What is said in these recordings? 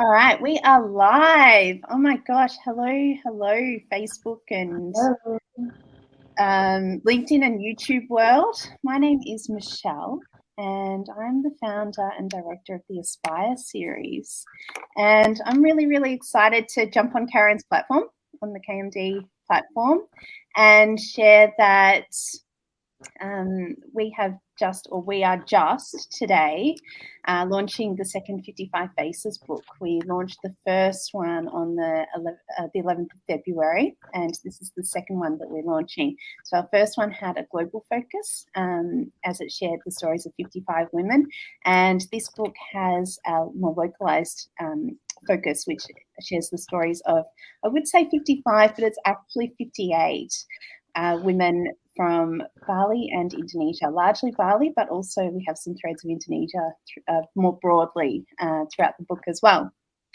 All right, we are live. Oh my gosh, hello, Facebook and LinkedIn and YouTube world. My name is Michelle, and I'm the founder and director of the Aspire series. And I'm really excited to jump on Karen's platform, on the KMD platform, and share that we are just today launching the second 55 Faces book. We launched the first one on the 11th of February, and this is the second one that we're launching. So our first one had a global focus as it shared the stories of 55 women, and this book has a more localized focus, which shares the stories of, I would say 55, but it's actually 58 women from Bali and Indonesia, largely Bali, but also we have some threads of Indonesia more broadly throughout the book as well.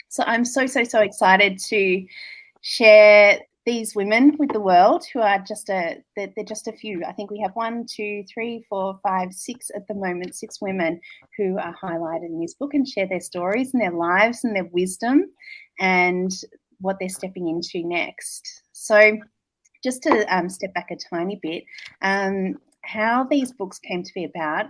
So I'm so excited to share these women with the world who are they're just a few. I think we have 1, 2, 3, 4, 5, 6 at the moment, 6 women who are highlighted in this book and share their stories and their lives and their wisdom and what they're stepping into next. So just to step back a tiny bit, how these books came to be about,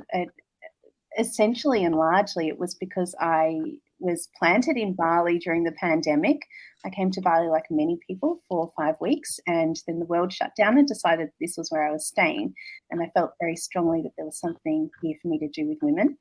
essentially and largely it was because I was planted in Bali during the pandemic. I came to Bali like many people for 5 weeks, and then the world shut down and decided this was where I was staying. And I felt very strongly that there was something here for me to do with women,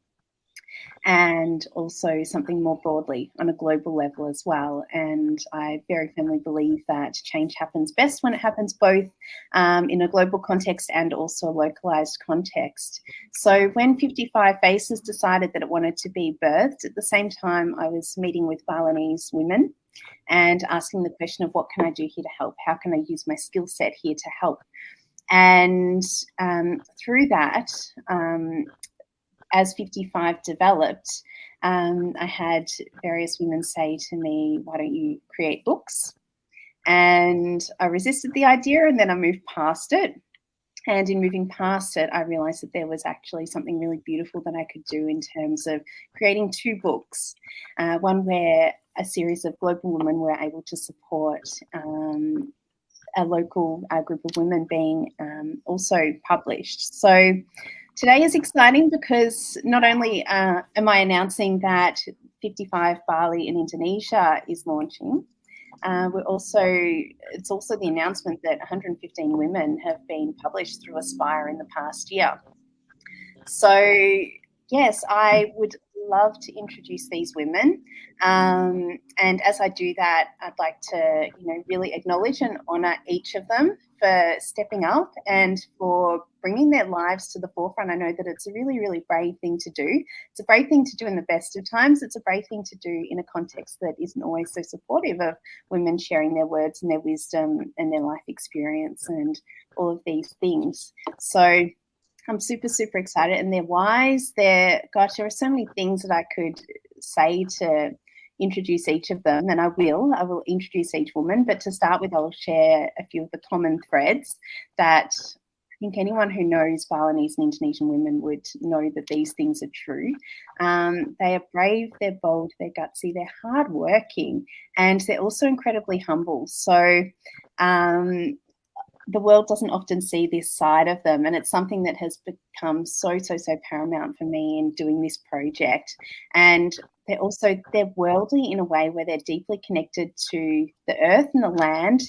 and also something more broadly on a global level as well. And I very firmly believe that change happens best when it happens both in a global context and also a localized context. So when 55 Faces decided that it wanted to be birthed, at the same time I was meeting with Balinese women and asking the question of what can I do here to help? How can I use my skill set here to help? And through that, as 55 developed, I had various women say to me, why don't you create books? And I resisted the idea, and then I moved past it. And in moving past it, I realized that there was actually something really beautiful that I could do in terms of creating 2 books, one where a series of global women were able to support a local group of women being also published. So today is exciting because not only am I announcing that 55 Bali in Indonesia is launching, it's also the announcement that 115 women have been published through Aspire in the past year. So yes, I would love to introduce these women, and as I do that, I'd like to really acknowledge and honour each of them for stepping up and for bringing their lives to the forefront. I know that it's a really brave thing to do. It's a brave thing to do in the best of times. It's a brave thing to do in a context that isn't always so supportive of women sharing their words and their wisdom and their life experience and all of these things. So I'm super excited, and they're wise. There are so many things that I could say to introduce each of them, and I will introduce each woman. But to start with, I'll share a few of the common threads that I think anyone who knows Balinese and Indonesian women would know that these things are true. They are brave, they're bold, they're gutsy, they're hardworking, and they're also incredibly humble. So the world doesn't often see this side of them, and it's something that has become so paramount for me in doing this project. And they're worldly in a way where they're deeply connected to the earth and the land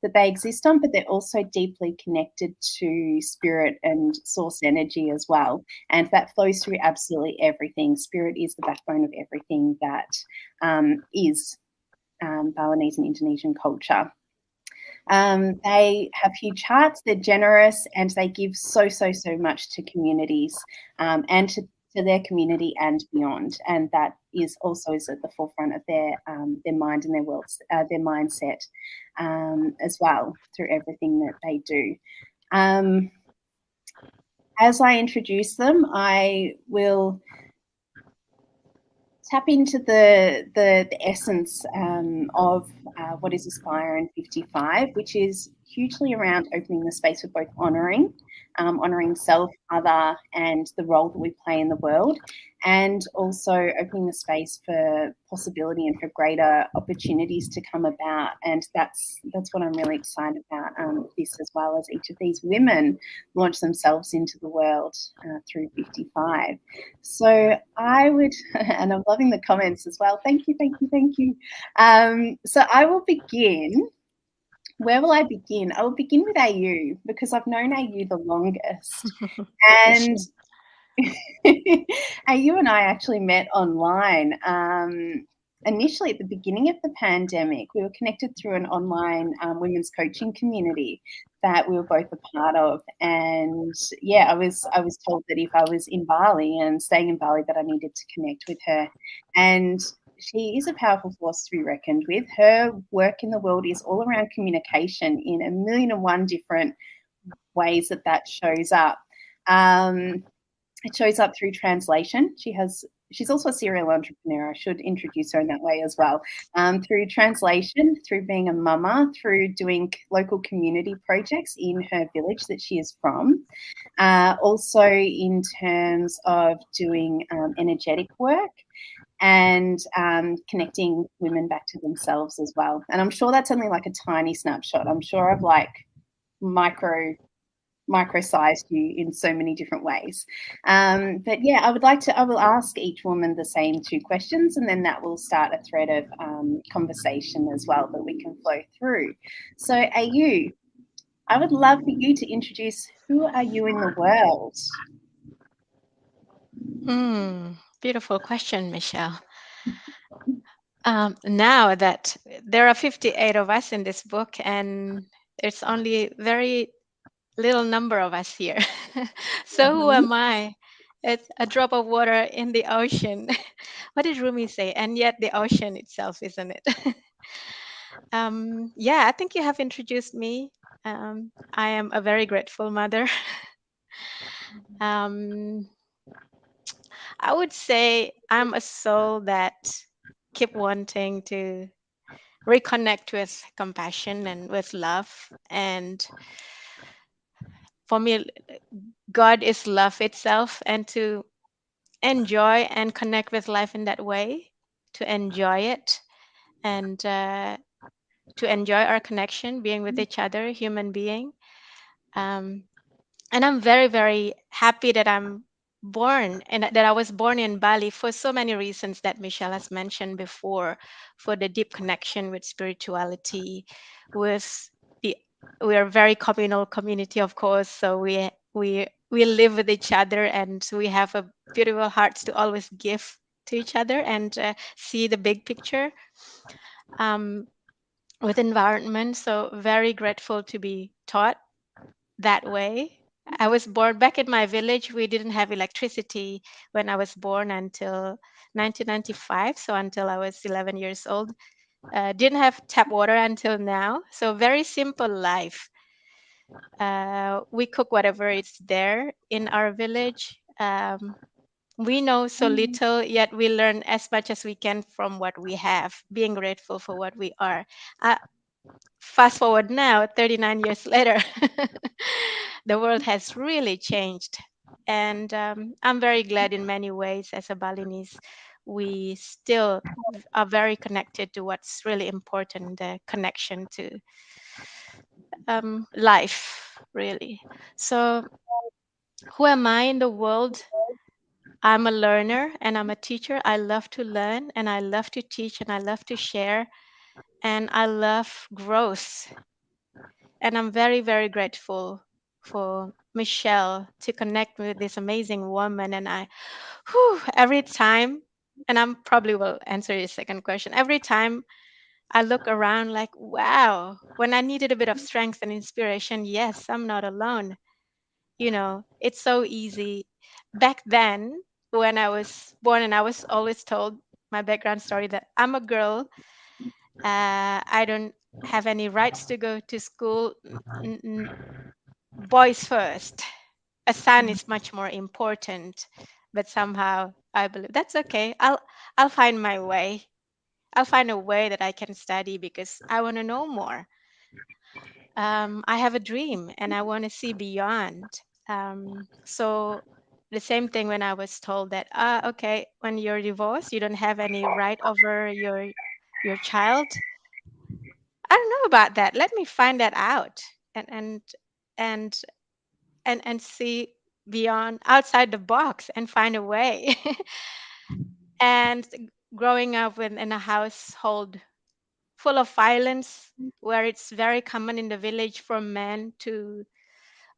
that they exist on, but they're also deeply connected to spirit and source energy as well. And that flows through absolutely everything. Spirit is the backbone of everything that is Balinese and Indonesian culture. They have huge hearts, they're generous, and they give so much to communities and to their community and beyond. And that is at the forefront of their mind and their mindset as well through everything that they do. As I introduce them, I will tap into the essence of what is Aspire and 55, which is hugely around opening the space for both honouring honouring self, other, and the role that we play in the world, and also opening the space for possibility and for greater opportunities to come about. And that's what I'm really excited about, this, as well as each of these women launch themselves into the world through 55. So I would, and I'm loving the comments as well. Thank you, thank you, thank you. So I will begin. Where will I begin? I will begin with AU because I've known AU the longest. And AU and I actually met online. Initially, at the beginning of the pandemic, we were connected through an online women's coaching community that we were both a part of. And yeah, I was told that if I was in Bali and staying in Bali, that I needed to connect with her. And she is a powerful force to be reckoned with. Her work in the world is all around communication in a million and one different ways that shows up. It shows up through translation. She's also a serial entrepreneur. I should introduce her in that way as well. Through translation, through being a mama, through doing local community projects in her village that she is from. Also in terms of doing energetic work and connecting women back to themselves as well. And I'm sure that's only like a tiny snapshot. I'm sure I've like micro-sized you in so many different ways. But yeah, I will ask each woman the same two questions, and then that will start a thread of conversation as well that we can flow through. So AU, I would love for you to introduce, who are you in the world? Beautiful question, Michelle. Now that there are 58 of us in this book, and there's only very little number of us here. So who am I? It's a drop of water in the ocean. What did Rumi say? And yet the ocean itself, isn't it? Yeah, I think you have introduced me. I am a very grateful mother. um, I would say I'm a soul that keep wanting to reconnect with compassion and with love. And for me, God is love itself, and to enjoy and connect with life in that way, to enjoy it, and to enjoy our connection, being with each other, human being. Um, and I'm very, very happy that I'm born and that I was born in Bali for so many reasons that Michelle has mentioned before, for the deep connection with spirituality, with the we are a very communal community, of course, so we live with each other, and we have a beautiful hearts to always give to each other and see the big picture um, with environment. So very grateful to be taught that way. I was born back in my village. We didn't have electricity when I was born until 1995. So until I was 11 years old, didn't have tap water until now. So very simple life. We cook whatever is there in our village. We know so little, yet we learn as much as we can from what we have, being grateful for what we are. Uh, Fast forward now, 39 years later, the world has really changed. And I'm very glad in many ways as a Balinese, we still are very connected to what's really important, the connection to life, really. So, who am I in the world? I'm a learner and I'm a teacher. I love to learn and I love to teach and I love to share and I love growth. And I'm very, very grateful for Michelle to connect with this amazing woman. And every time, and I'm probably will answer your second question. Every time I look around, like, wow, when I needed a bit of strength and inspiration, yes, I'm not alone. It's so easy. Back then, when I was born, and I was always told my background story that I'm a girl, I don't have any rights to go to school. Boys first. A son is much more important, but somehow I believe that's okay. I'll find my way. I'll find a way that I can study because I want to know more. I have a dream and I want to see beyond. So the same thing when I was told that, okay, when you're divorced, you don't have any right over your child. I don't know about that. Let me find that out and and and see beyond outside the box and find a way. And growing up in a household full of violence, where it's very common in the village for men to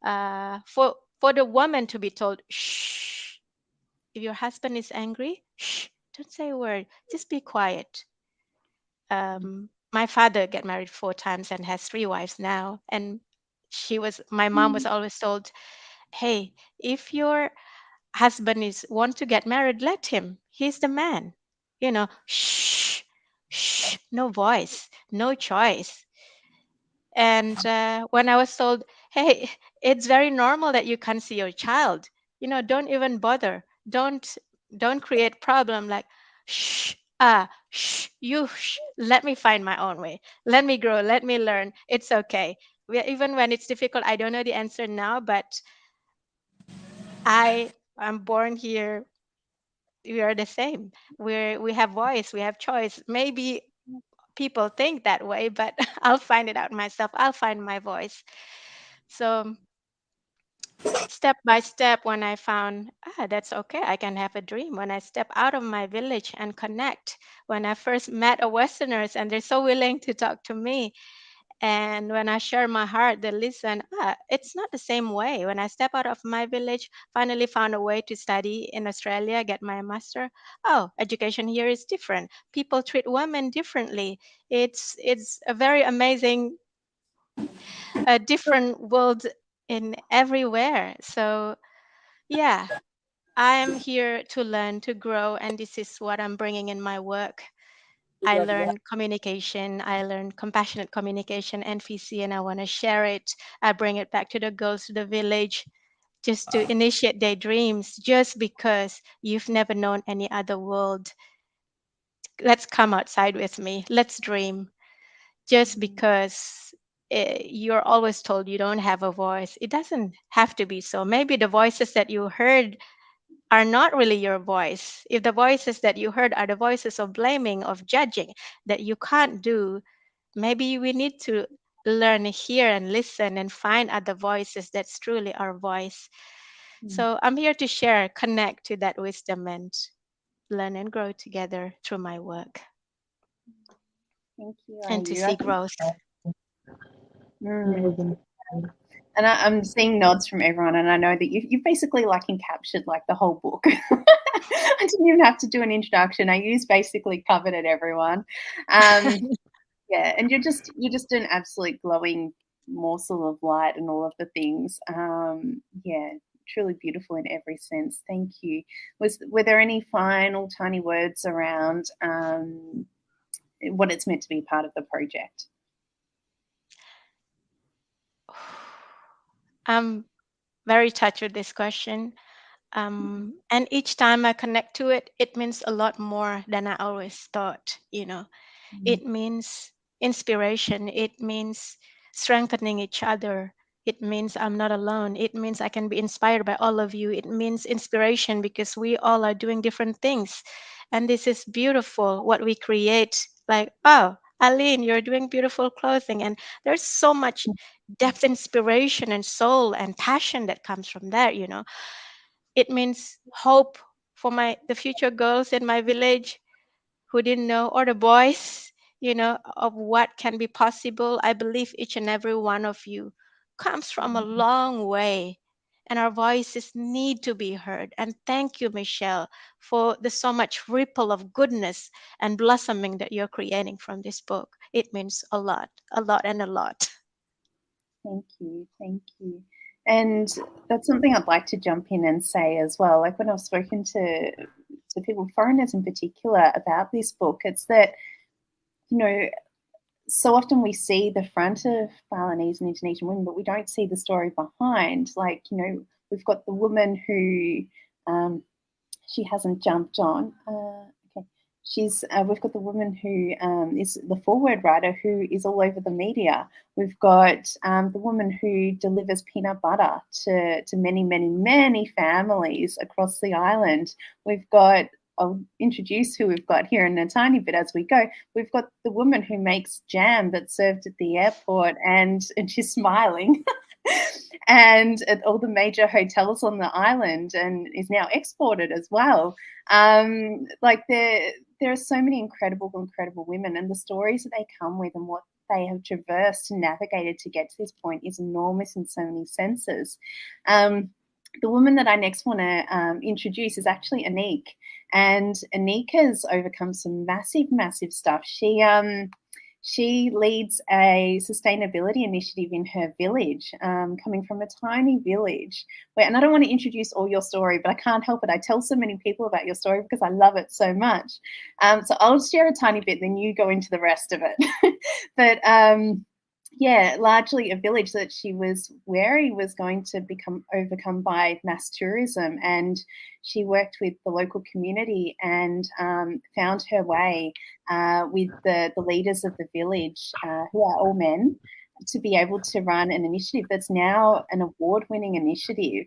for the woman to be told, shh, if your husband is angry, shh, don't say a word, just be quiet. My father got married 4 times and has 3 wives now, and my mom was always told, hey, if your husband is want to get married, let him. He's the man. Shh, shh, no voice, no choice. And when I was told, hey, it's very normal that you can't see your child, don't even bother. Don't create problem like, shh, shh, you, shh, let me find my own way. Let me grow. Let me learn. It's okay. Even when it's difficult, I don't know the answer now, but I am born here. We are the same. We have voice. We have choice. Maybe people think that way, but I'll find it out myself. I'll find my voice. So step by step, when I found, that's okay, I can have a dream. When I step out of my village and connect, when I first met a Westerners and they're so willing to talk to me, and when I share my heart, they listen. It's not the same way. When I step out of my village, finally found a way to study in Australia, get my master. Oh, education here is different. People treat women differently. It's a very amazing, a different world in everywhere. So yeah, I'm here to learn, to grow, and this is what I'm bringing in my work. I learned communication, I learned compassionate communication, NVC, and I want to share it. I bring it back to the girls, to the village, just to initiate their dreams, just because you've never known any other world. Let's come outside with me. Let's dream. Just because you're always told you don't have a voice, it doesn't have to be so. Maybe the voices that you heard are not really your voice. If the voices that you heard are the voices of blaming, of judging, that you can't do, maybe we need to learn, hear, and listen and find other voices that's truly our voice. So I'm here to share, connect to that wisdom, and learn and grow together through my work Thank you, and to Ayu. see growth. Mm. And I'm seeing nods from everyone, and I know that you've basically like encaptured like the whole book. I didn't even have to do an introduction. Ayu's basically covered it, everyone. Yeah, and you're just an absolute glowing morsel of light and all of the things. Yeah, truly beautiful in every sense. Thank you. Were there any final tiny words around what it's meant to be part of the project? I'm very touched with this question. And each time I connect to it, it means a lot more than I always thought. It means inspiration. It means strengthening each other. It means I'm not alone. It means I can be inspired by all of you. It means inspiration because we all are doing different things. And this is beautiful what we create. Like, oh, Aline, you're doing beautiful clothing. And there's so much depth, inspiration, and soul and passion that comes from that. It means hope for the future girls in my village who didn't know, or the boys, of what can be possible. I believe each and every one of you comes from a long way, and our voices need to be heard. And thank you, Michelle, for the so much ripple of goodness and blossoming that you're creating from this book. It means a lot, and a lot. Thank you. Thank you. And that's something I'd like to jump in and say as well. Like when I've spoken to people, foreigners in particular, about this book, it's that, so often we see the front of Balinese and Indonesian women, but we don't see the story behind. Like, we've got the woman who she hasn't jumped on. Okay. we've got the woman who is the forward writer who is all over the media. We've got the woman who delivers peanut butter to many, many, many families across the island. We've got, I'll introduce who we've got here in a tiny bit as we go. We've got the woman who makes jam that's served at the airport, and she's smiling. And at all the major hotels on the island, and is now exported as well. Like there are so many incredible women, and the stories that they come with and what they have traversed and navigated to get to this point is enormous in so many senses. The woman that I next want to introduce is actually Anique, and Anique has overcome some massive stuff. She leads a sustainability initiative in her village, coming from a tiny village. And I don't want to introduce all your story, but I can't help it. I tell so many people about your story because I love it so much. So I'll share a tiny bit, then you go into the rest of it. But yeah, largely a village that she was wary was going to become overcome by mass tourism, and she worked with the local community and found her way with the leaders of the village, who are all men, to be able to run an initiative that's now an award-winning initiative.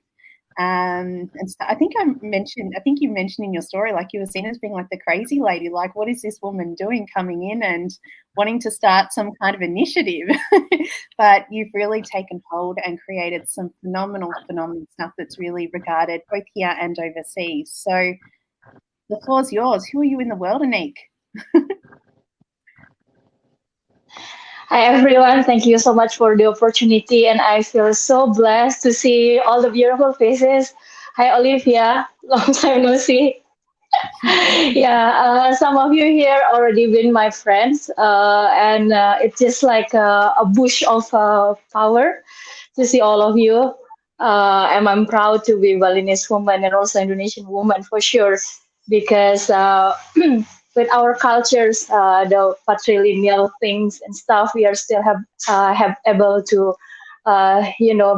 And so I think you mentioned in your story, like you were seen as being like the crazy lady, like what is this woman doing coming in and wanting to start some kind of initiative? But you've really taken hold and created some phenomenal stuff that's really regarded both here and overseas. So the floor's yours. Who are you in the world, Anique? Hi everyone, thank you so much for the opportunity, and I feel so blessed to see all the beautiful faces. Hi Olivia, long time no see. Yeah, some of you here already been my friends, and it's just like a bush of power to see all of you. And I'm proud to be Balinese woman and also Indonesian woman for sure, because with our cultures, the patrilineal things and stuff, we are still have able to,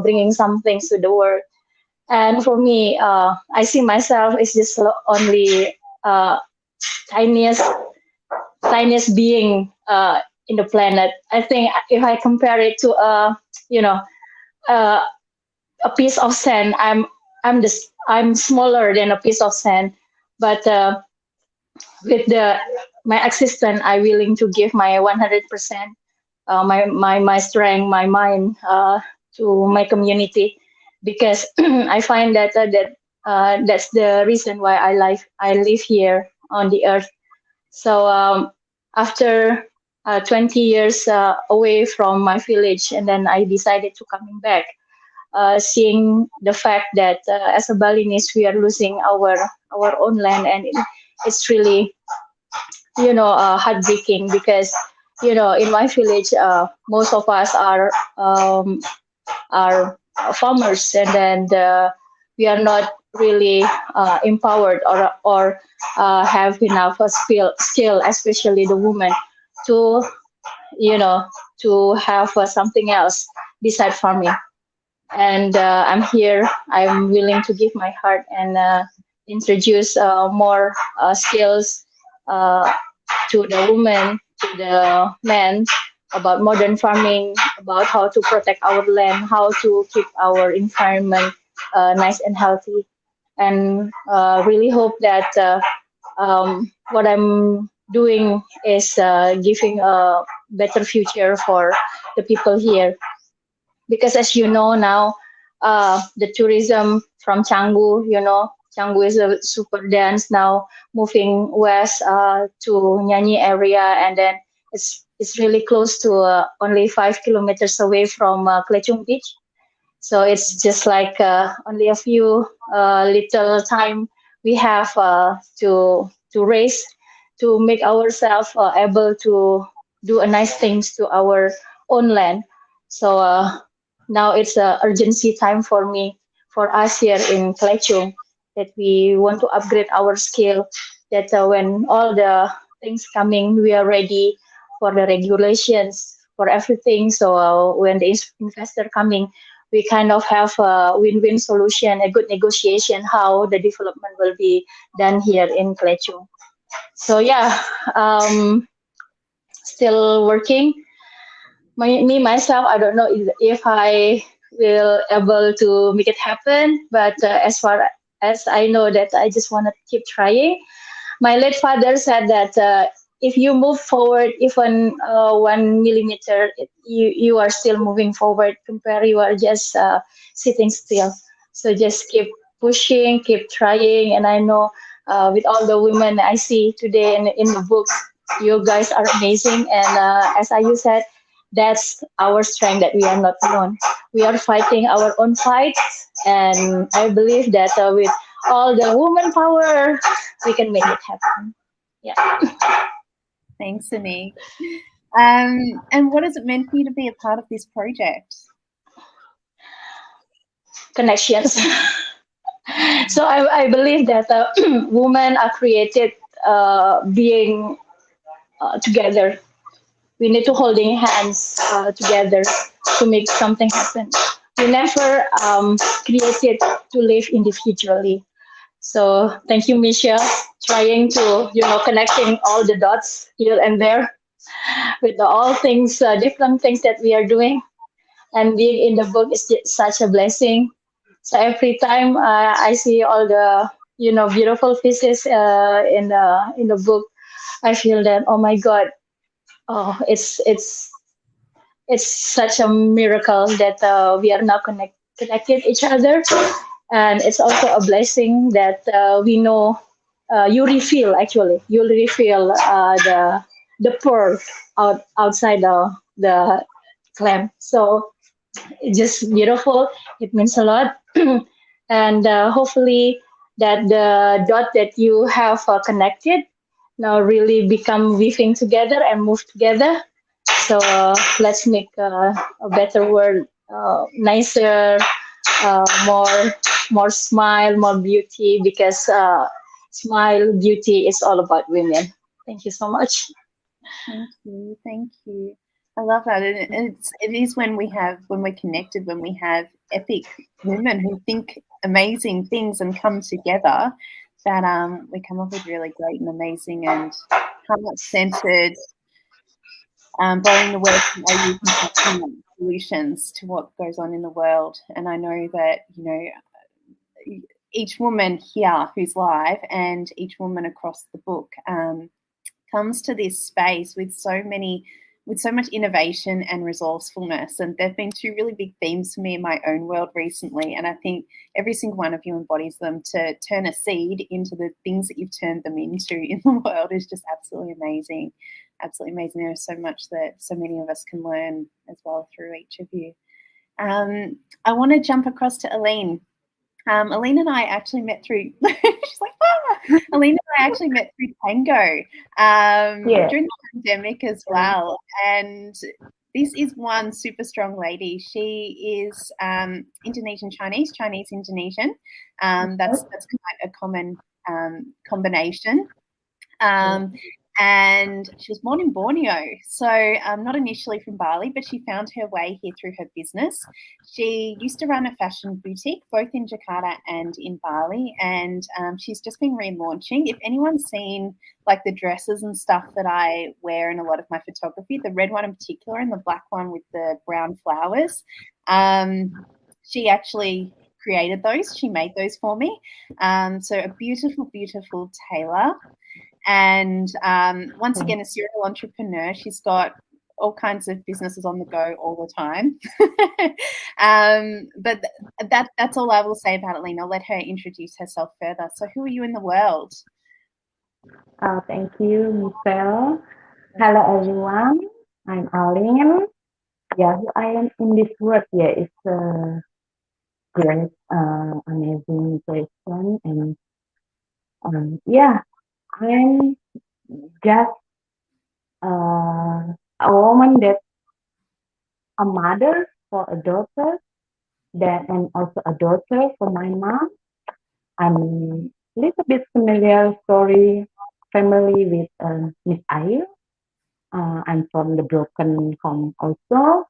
bringing some things to the world. And for me, I see myself as just only tiniest tiniest being in the planet. I think if I compare it to you know uh, a piece of sand, I'm smaller than a piece of sand, but with the my existence, I willing to give my 100%, my strength, my mind to my community, because I find that's the reason why I live here on the earth. So after 20 years away from my village, and then I decided to coming back, seeing the fact that as a Balinese we are losing our own land, and it's really heartbreaking, because in my village most of us are farmers, and then we are not really empowered or have enough skill, especially the women, to you know to have something else beside farming. And I'm here. I'm willing to give my heart and introduce more skills uh, to the women, to the men, about modern farming, about how to protect our land, how to keep our environment nice and healthy, and really hope that what I'm doing is giving a better future for the people here. Because as you know now, the tourism from Canggu, Canggu is a super dense now, moving west to Nyanyi area, and then it's really close to only 5 kilometers away from Klechung Beach. So it's just like only a few little time we have to race to make ourselves able to do a nice things to our own land. So now it's a urgency time for me, for us here in Klechung, that we want to upgrade our skill. That when all the things coming, we are ready for the regulations, for everything. So when the investor coming, we kind of have a win-win solution, a good negotiation, how the development will be done here in Klechung. So yeah, still working. Me myself, I don't know if I will able to make it happen. But as far as I know, that I just want to keep trying. My late father said that if you move forward even 1 millimeter, you are still moving forward. Compare you are just sitting still. So just keep pushing, keep trying. And I know with all the women I see today in the books, you guys are amazing. And as you said, that's our strength, that we are not alone. We are fighting our own fights. And I believe that with all the woman power, we can make it happen. Yeah. Thanks, Anik. And what has it meant for you to be a part of this project? Connections. So I believe that women are created being together. We need to holding hands together to make something happen. We never created to live individually. So thank you, Michelle, trying to connecting all the dots here and there with all things, different things that we are doing. And being in the book is just such a blessing. So every time I see all the beautiful faces in the book, I feel that, oh my God, oh it's such a miracle that we are now connected each other. And it's also a blessing that we know you reveal the pearl outside the clam. So it's just beautiful. It means a lot. And hopefully that the dot that you have connected now really become weaving together and move together. So let's make a better world, nicer, more smile, more beauty, because smile, beauty is all about women. Thank you so much. Thank you, thank you. I love that. And it is when we're connected, when we have epic women who think amazing things and come together, that we come up with really great and amazing and heart-centered, borrowing the word from AU compassionate solutions to what goes on in the world. And I know that, each woman here who's live and each woman across the book comes to this space with so much innovation and resourcefulness. And there have been two really big themes for me in my own world recently. And I think every single one of you embodies them. To turn a seed into the things that you've turned them into in the world is just absolutely amazing. Absolutely amazing. There is so much that so many of us can learn as well through each of you. I want to jump across to Aline. Aline and I actually met through, she's like, Aline and I actually met through Tango during the pandemic as well. And this is one super strong lady. She is Indonesian Chinese, Chinese Indonesian. That's quite a common combination. And she was born in Borneo, so not initially from Bali, but she found her way here through her business. She used to run a fashion boutique both in Jakarta and in Bali, and she's just been relaunching. If anyone's seen like the dresses and stuff that I wear in a lot of my photography, the red one in particular and the black one with the brown flowers, she actually created those. She made those for me. So a beautiful, beautiful tailor. And once again, a serial entrepreneur. She's got all kinds of businesses on the go all the time. But that's all I will say about Aline. I'll let her introduce herself further. So who are you in the world? Thank you, Michelle. Hello, everyone. I'm Aline. Yeah, who I am in this world. Yeah, it's a great, amazing question. And yeah, I'm just a woman that a mother for a daughter, that and also a daughter for my mom. I'm little bit familiar story family with Miss Ayu. I'm from the broken home also,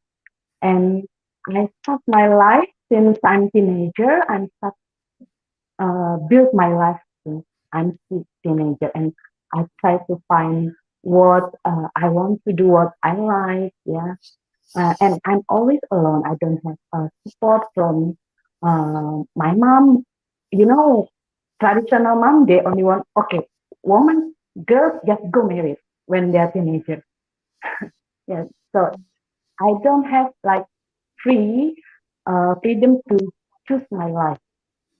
and I start my life since I'm teenager. I'm start build my life since I'm teenager, and I try to find what I want to do, what I like. Yeah, and I'm always alone. I don't have support from my mom. You know, traditional mom, they only want, okay, woman, girls just go married when they're teenagers. Yes, so I don't have like free freedom to choose my life.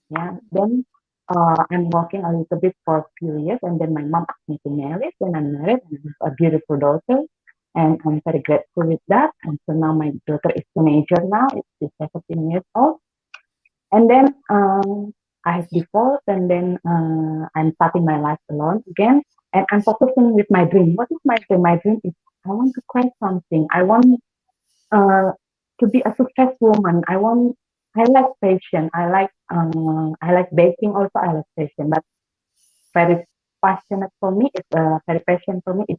Yeah, then I'm working a little bit for a few years, and then my mom asked me to marry. Then I'm married, and I have a beautiful daughter, and I'm very grateful with that. And so now my daughter is teenager now; she's 17 years old. And then I have divorced, and then I'm starting my life alone again, and I'm focusing with my dream. What is my dream? My dream is I want to create something. I want uh, to be a success woman. I like fashion. I like baking also. I like fashion, but very passionate for me is very passion for me is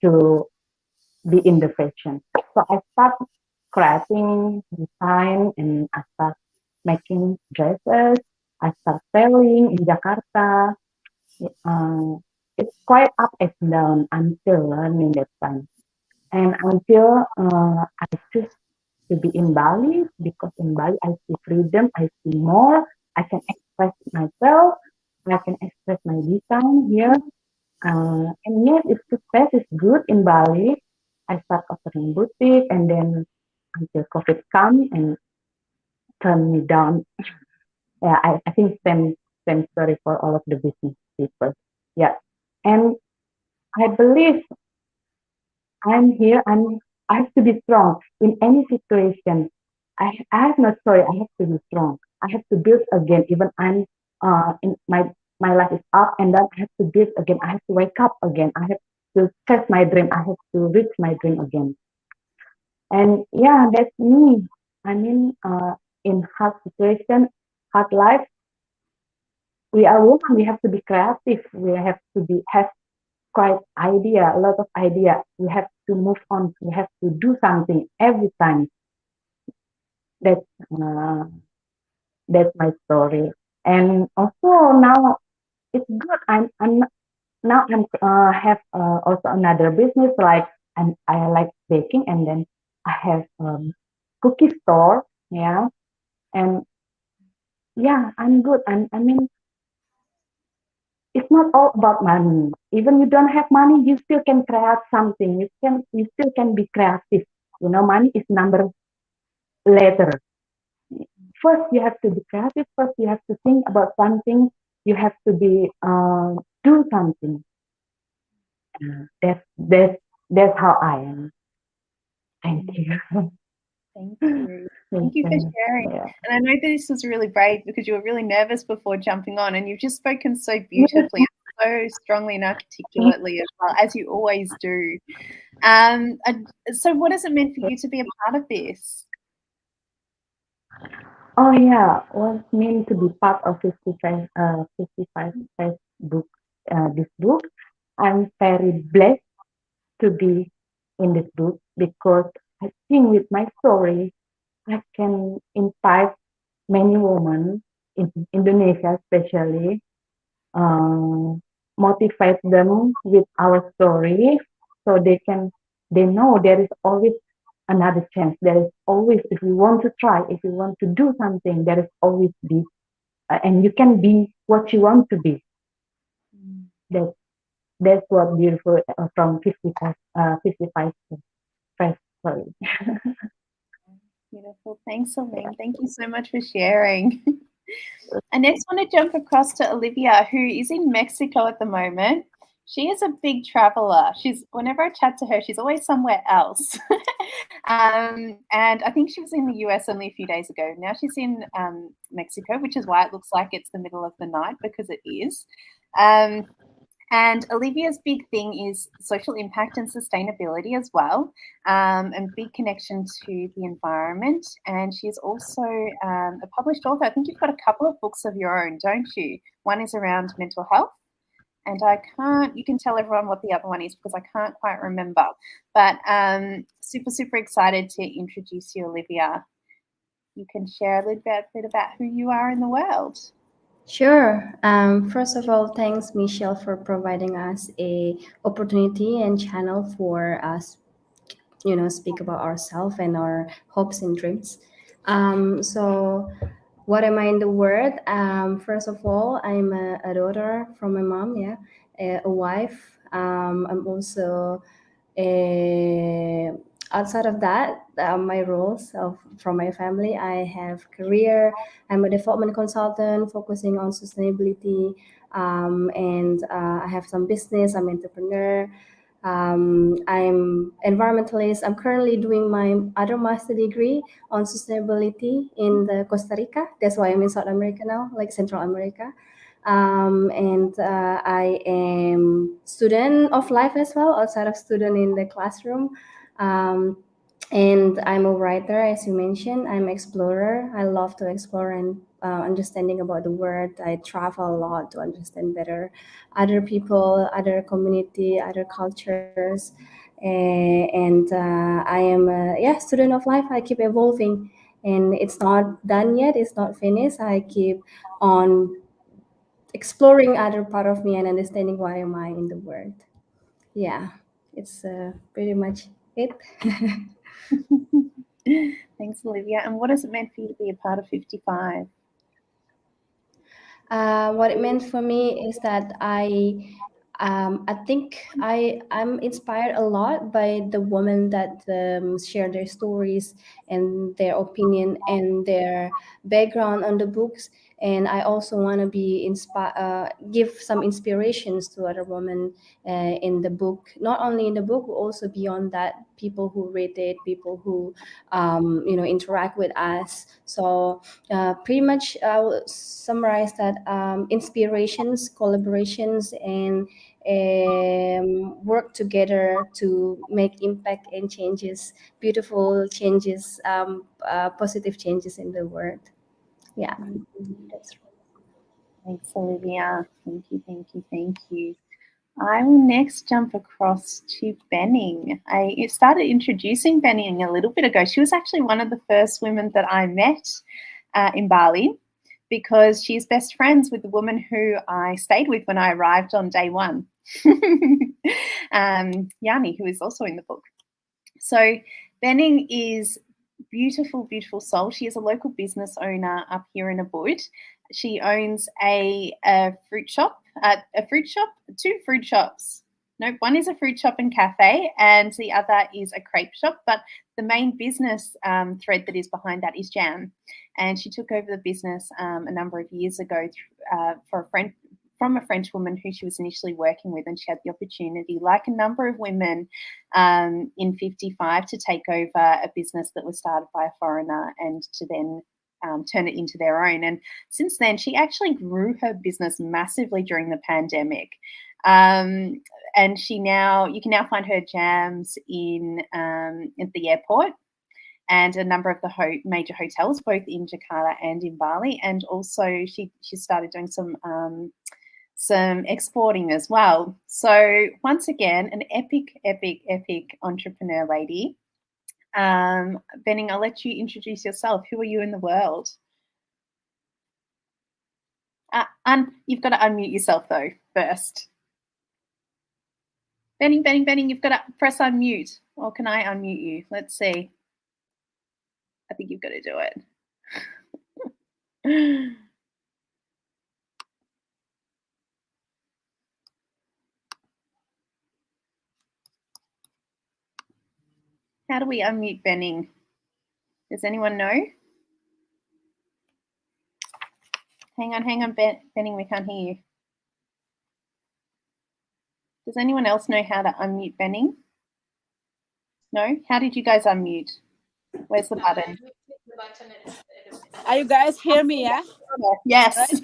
to be in the fashion. So I start creating design and I start making dresses. I start selling in Jakarta. Uh, it's quite up and down. I'm still learning that time. And until I choose to be in Bali, because in Bali I see freedom, I see more, I can express myself, I can express my design here. And yes, if success is good in Bali, I start offering boutique and then until COVID come and turn me down. Yeah, I think same story for all of the business people. Yeah. And I believe I'm here. I have to be strong in any situation. I have no choice. I have to be strong. I have to build again. Even I'm in my life is up and down. I have to build again. I have to wake up again. I have to chase my dream. I have to reach my dream again. And yeah, that's me. I mean, in hard situation, hard life, we are women. We have to be creative. We have to be have quite idea, a lot of idea. We have to move on. We have to do something every time. That's uh, that's my story. And also now it's good. Now I'm have also another business like and I like baking and then I have cookie store. Yeah, and yeah, I'm good. I mean, it's not all about money. Even you don't have money, you still can create something. You still can be creative. You know, money is number later. First, you have to be creative. First, you have to think about something. You have to be do something. That's how I am. Thank you. Thank you. Thank you for sharing. Yeah. And I know that this was really brave because you were really nervous before jumping on, and you've just spoken so beautifully, so strongly and articulately as well, as you always do. So what has it meant for you to be a part of this? Oh yeah, was meant to be part of 55 Face book. This book, I'm very blessed to be in this book because I think with my story, I can inspire many women in Indonesia, especially, uh, motivate them with our story, so they know there is always another chance. There is always, if you want to try, if you want to do something, there is always be, and you can be what you want to be. That that's what beautiful from 55 first sorry. Beautiful. Thanks, Celine. Thank you so much for sharing. I next want to jump across to Olivia, who is in Mexico at the moment. She is a big traveler. Whenever I chat to her, she's always somewhere else. And I think she was in the US only a few days ago. Now she's in Mexico, which is why it looks like it's the middle of the night, because it is. And Olivia's big thing is social impact and sustainability as well, and big connection to the environment. And she's also a published author. I think you've got a couple of books of your own, don't you? One is around mental health. And you can tell everyone what the other one is because I can't quite remember. But super, super excited to introduce you, Olivia. You can share a little bit about who you are in the world. Sure. First of all, thanks, Michelle, for providing us a opportunity and channel for us, speak about ourselves and our hopes and dreams. So, what am I in the world? First of all, I'm a daughter from my mom. Yeah, a wife. I'm also a outside of that, my roles from my family, I have career. I'm a development consultant focusing on sustainability, and I have some business. I'm entrepreneur. I'm environmentalist. I'm currently doing my other master degree on sustainability in the Costa Rica. That's why I'm in South America now, like Central America. And I am student of life as well, outside of student in the classroom. Um, and I'm a writer, as you mentioned. I'm explorer. I love to explore and understanding about the world. I travel a lot to understand better other people, other community, other cultures. And I am a student of life. I keep evolving, and it's not done yet. It's not finished. I keep on exploring other part of me and understanding why am I in the world. Yeah, it's pretty much it. Thanks, Olivia. And what has it meant for you to be a part of 55? What it meant for me is that I think I'm inspired a lot by the women that share their stories and their opinion and their background on the books. And I also want to be give some inspirations to other women in the book. Not only in the book, but also beyond that, people who read it, people who interact with us. So pretty much I will summarize that inspirations, collaborations, and work together to make impact and changes, beautiful changes, positive changes in the world. Yeah, that's right. Thanks, Olivia. Thank you, thank you, thank you. I will next jump across to Benning. I started introducing Benning a little bit ago. She was actually one of the first women that I met in Bali because she's best friends with the woman who I stayed with when I arrived on day one, Yanni, who is also in the book. So Benning is beautiful, beautiful soul. She is a local business owner up here in Ubud. She owns a fruit shop, two fruit shops. No, one is a fruit shop and cafe, and the other is a crepe shop. But the main business thread that is behind that is jam. And she took over the business a number of years ago from a French woman who she was initially working with, and she had the opportunity, like a number of women in 55, to take over a business that was started by a foreigner and to then turn it into their own. And since then, she actually grew her business massively during the pandemic. And you can now find her jams at the airport and a number of the major hotels, both in Jakarta and in Bali. And also she started doing some exporting as well. So once again, an epic entrepreneur lady. Benning, I'll let you introduce yourself. Who are you in the world? And you've got to unmute yourself though first. Benning, you've got to press unmute. Or can I unmute you? Let's see. I think you've got to do it. How do we unmute Benning? Does anyone know? Hang on, Benning, we can't hear you. Does anyone else know how to unmute Benning? No? How did you guys unmute? Where's the button? Are you guys hear me? Yeah. Yes. Right?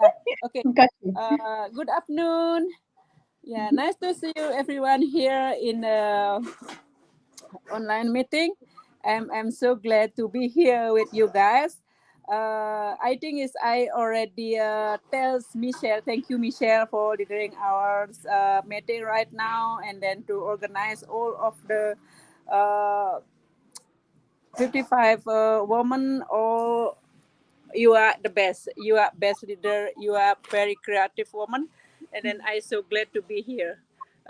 Yeah. Okay. Got you. Good afternoon. Yeah. Nice to see you, everyone here in the online meeting. I'm so glad to be here with you guys. I think I already tells Michelle. Thank you, Michelle, for delivering our meeting right now, and then to organize all of the 55 women all you are the best. You are best leader. You are very creative woman, and then I so glad to be here.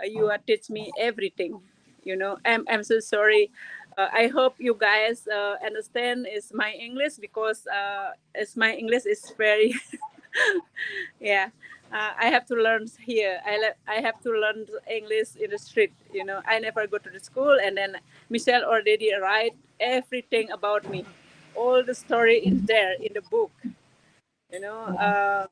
You are teach me everything. You know, I'm so sorry. I hope you guys understand is my English because is my English is very yeah. I have to learn here. I have to learn English in the street. You know, I never go to the school, and then Michelle already write everything about me, all the story in there in the book. You know,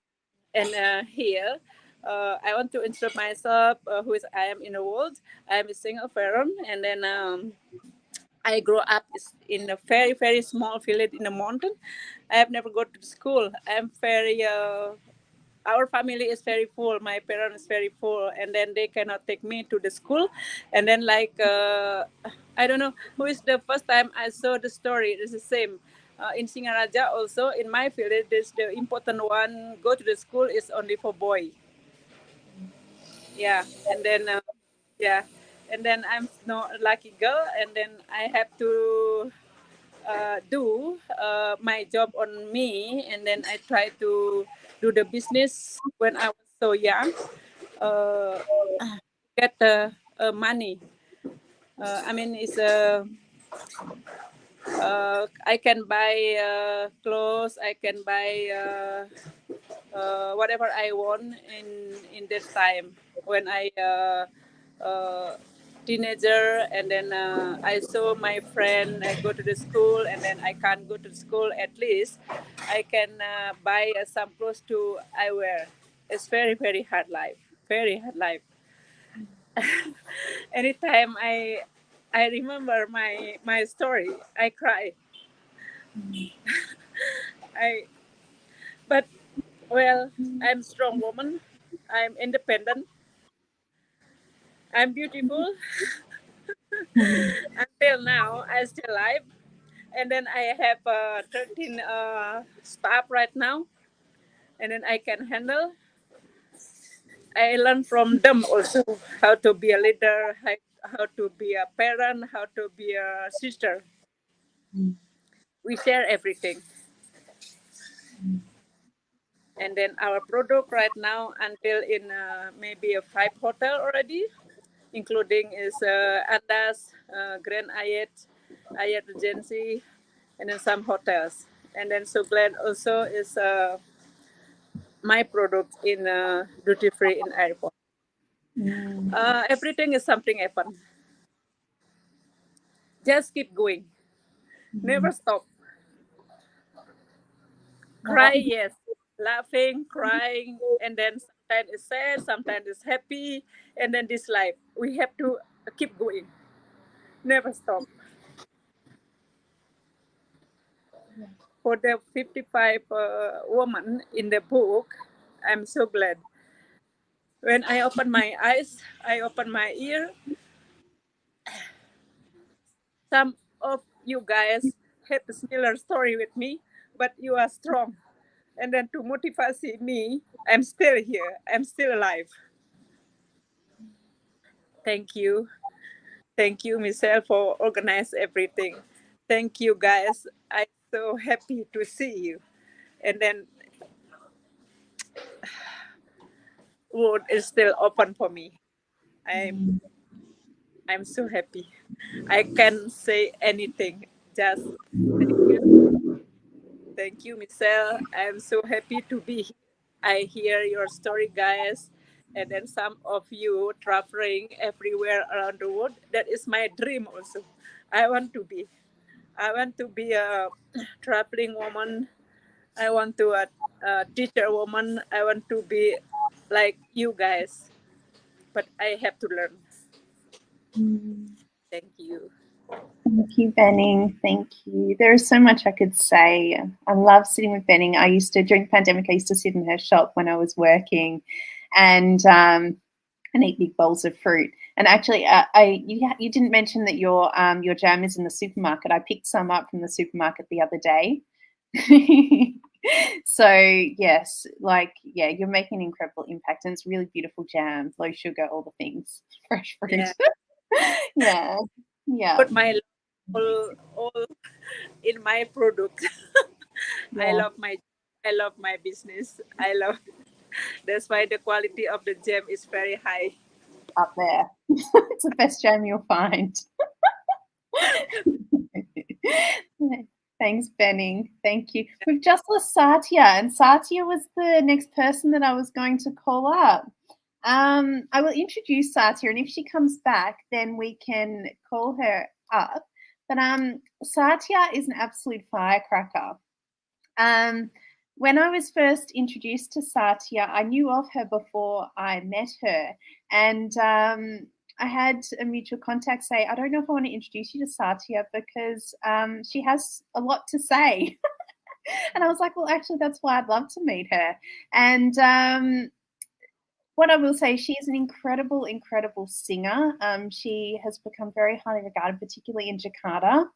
and here. I want to introduce myself, who is I am in the world. I am a single parent, and then I grew up in a very very small village in the mountain. I have never go to school. I'm very our family is very full. My parents is very full, and then they cannot take me to the school. And then like I don't know who is the first time I saw the story. It's the same. In Singaraja also in my village, this the important one go to the school is only for boy. Yeah, and then yeah, and then I'm not lucky girl, and then I have to do my job on me, and then I try to do the business when I was so young. Uh, get money. I mean, it's I can buy clothes. I can buy whatever I want in this time when I teenager, and then I saw my friend go to the school, and then I can't go to school. At least I can buy some clothes to I wear. It's very very hard life, very hard life. Anytime I remember my story, I cry. I but well, I'm strong woman. I'm independent. I'm beautiful. Until now, I still alive. And then I have 13 staff right now. And then I can handle. I learn from them also how to be a leader, how to be a parent, how to be a sister. We share everything. And then our product right now until in maybe a 5 hotel already, including is Andas, Grand Hyatt, Hyatt Regency, and then some hotels. And then so glad also is my product in duty free in airport. Everything is something happen. Just keep going. Never stop. Cry, yes. Laughing, crying, and then sometimes it's sad, sometimes it's happy, and then this life. We have to keep going. Never stop. For the 55 woman in the book, I'm so glad. When I open my eyes, I open my ear. Some of you guys had a similar story with me, but you are strong. And then to motivate me, I'm still here. I'm still alive. Thank you. Thank you, Michelle, for organize everything. Thank you, guys. I'm so happy to see you. And then world is still open for me. I'm I'm so happy. I can say anything. Just thank you, Michelle. I'm so happy to be here. I hear your story, guys, and then some of you traveling everywhere around the world. That is my dream also. I want to be. I want to be a traveling woman. I want to a teacher woman. I want to be like you guys, but I have to learn. Thank you. Thank you, Benning. Thank you. There is so much I could say. I love sitting with Benning. During the pandemic, I used to sit in her shop when I was working and eat big bowls of fruit. And actually, you didn't mention that your jam is in the supermarket. I picked some up from the supermarket the other day. So yes, you're making an incredible impact, and it's really beautiful jam, low sugar, all the things, fresh fruit. Yeah. Yeah. Put my all in my product. I Yeah, love my business. I love that's why the quality of the gem is very high. up there. It's the best jam you'll find. Thanks, Benning. Thank you. We've just lost Satya, and Satya was the next person that I was going to call up. I will introduce Satya, and if she comes back, then we can call her up. But Satya is an absolute firecracker. When I was first introduced to Satya, I knew of her before I met her, and I had a mutual contact say, I don't know if I want to introduce you to Satya because she has a lot to say. And I was like, well, actually, that's why I'd love to meet her. And what I will say, she is an incredible, incredible singer. She has become very highly regarded, particularly in Jakarta.